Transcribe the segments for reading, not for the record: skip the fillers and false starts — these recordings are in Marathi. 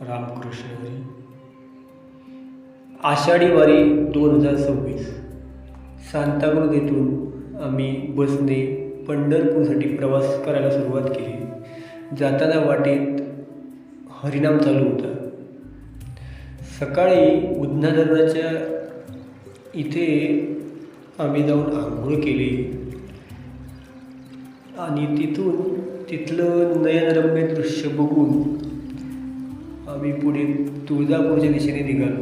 रामकृष्ण हरी. आषाढी वारी 2026. सांताक्रूज येथून आम्ही बसने पंढरपूरसाठी प्रवास करायला सुरुवात केली. जाताना वाटेत हरिनाम चालू होता. सकाळी उधना धरणाच्या इथे आम्ही जाऊन आंघोळ केली आणि तिथलं नयनरम्य दृश्य बघून आम्ही पुढे तुळजापूरच्या दिशेने निघालो.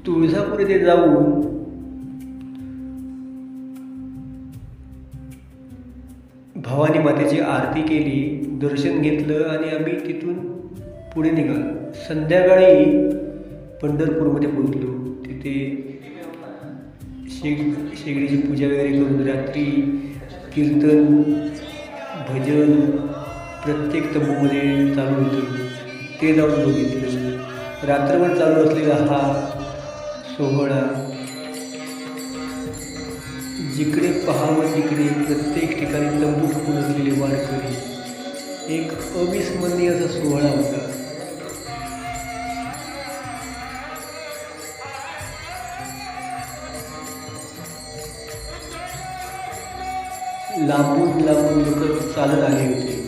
तुळजापूर येथे जाऊन भवानी मातेची आरती केली, दर्शन घेतलं आणि आम्ही तिथून पुढे निघालो. संध्याकाळी पंढरपूरमध्ये पोहोचलो. तिथे शेगडीची पूजा वगैरे करून रात्री कीर्तन भजन प्रत्येक तंबूमध्ये चालू होतं, ते जाऊन बघितलं. रात्रभर चालू असलेला हा सोहळा, जिकडे पाहावं तिकडे प्रत्येक ठिकाणी तंबू ठोकून असलेले वारकरी, एक अविस्मरणीय असा सोहळा होता. लांबून लोक चालत आले होते.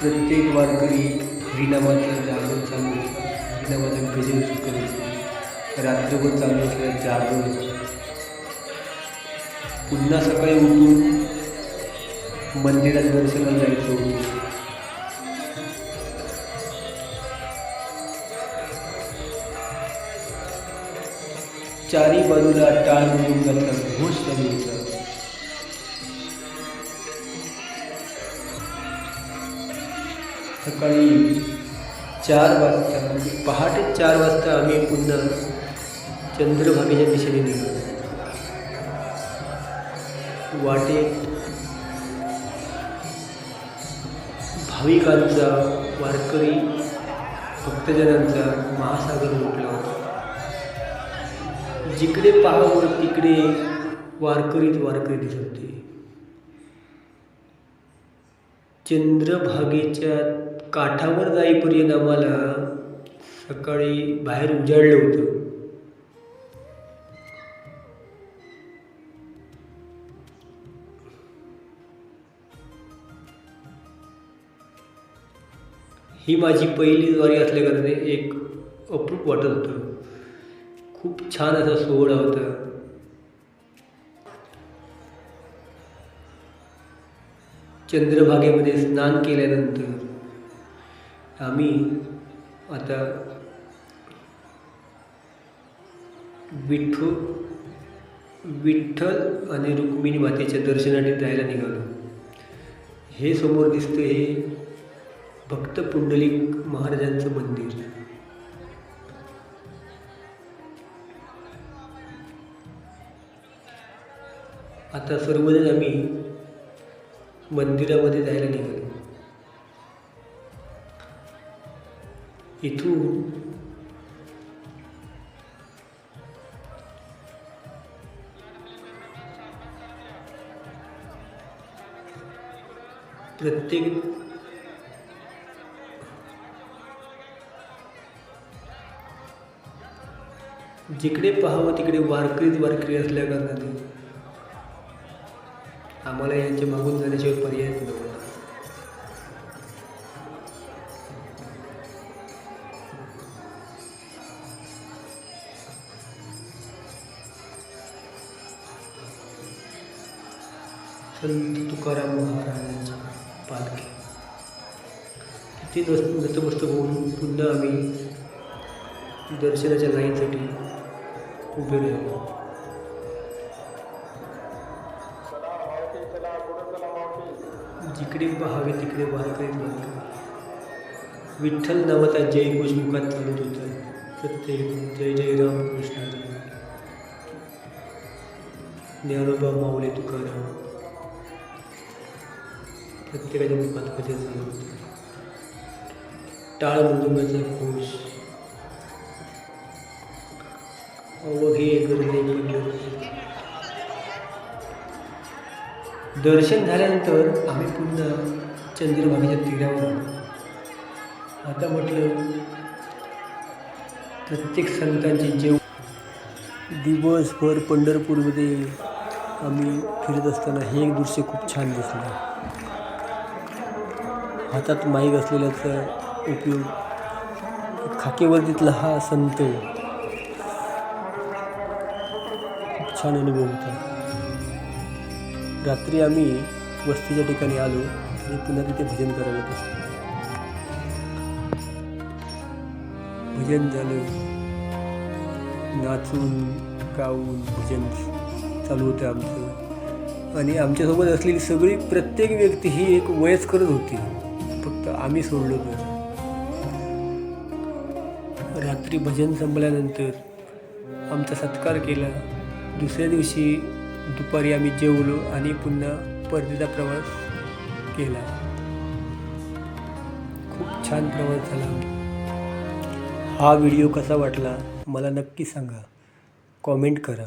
प्रत्येक वारकरी हरिनामाचं जागरण चालू होतं, हरिनामाचं भजन करत होते. रात्रभर चालू असलेलं जागरण. पुन्हा सकाळी उठून मंदिरात दर्शनाला जायचं होतं. चारी बाजूला टाळ मृदंगाचा घोष चालू होता. सकाळी 4 वाजता म्हणजे पहाटे 4 वाजता आम्ही पुन्हा चंद्रभागेच्या दिशेने निघालो. वाटेत भाविकांचा, वारकरी भक्तजनांचा महासागर लोटला होता. जिकडे पाहावं तिकडे वारकरी दिसत होते. चंद्रभागेच्या काठावर जाईपर्यंत आम्हाला सकाळी बाहेर उजाडलं होतं. ही माझी पहिली वारी असल्याकारणे एक अप्रूप वाटत होतं. खूप छान असा सोहळा होता. चंद्रभागेमध्ये स्नान केल्यानंतर आम्ही आता विठ्ठल आणि रुक्मिणी मातेच्या दर्शनाने जायला निघालो. हे समोर दिसतं हे भक्त पुंडलिक महाराजांचं मंदिर. आता सर्वजण आम्ही मंदिरामध्ये जायला निघालो. इथून प्रत्येक जिकडे पाहावं तिकडे वारकरी असल्या कारणाने आम्हाला यांच्या मागून जाण्याशिवाय पर्याय नव्हता. संत तुकाराम महाराजांची पालखी. तिथे नतमस्तक होऊन पुन्हा आम्ही दर्शनाच्या लाईनसाठी उभे राहिलो. जिकडे पाहावे तिकडे वारकरी. विठ्ठल नावाचा जयघोष मुखात चालत होता. प्रत्येक जय जय रामकृष्ण हरी, ज्ञानोबा माऊली तुकाराम, प्रत्येकाच्या मुखात भजन चालू होतं. टाळ मृदंगाचा घोष. अवघे गरजे पंढरपूर. दर्शन झाल्यानंतर आम्ही पुन्हा चंद्रभागेच्या तीरावर आलो. आता म्हटलं प्रत्येक संतांची दिवसभर पंढरपूरमध्ये आम्ही फिरत असताना हे एक दृश्य खूप छान दिसलं. हातात माईक असलेल्याचा उपयोग, खाकीवर्दीतला हा संत, खूप छान अनुभव होता. रात्री आम्ही वस्तीच्या ठिकाणी आलो आणि पुन्हा तिथे भजन करायला बसलो. भजन झालं, नाचून गाऊन भजन चालू होतं आमचं. आणि आमच्यासोबत असलेली सगळी प्रत्येक व्यक्ती ही एक वयस्करच होती, फक्त आम्ही सोडलो तर. रात्री भजन संपल्यानंतर आमचा सत्कार केला. दुसऱ्या दिवशी दुपारी आम्ही जेवलो आणि पुन्हा परतीचा प्रवास केला. खूप छान प्रवास झाला. हा व्हिडिओ कसा वाटला मला नक्की सांगा, कॉमेंट करा.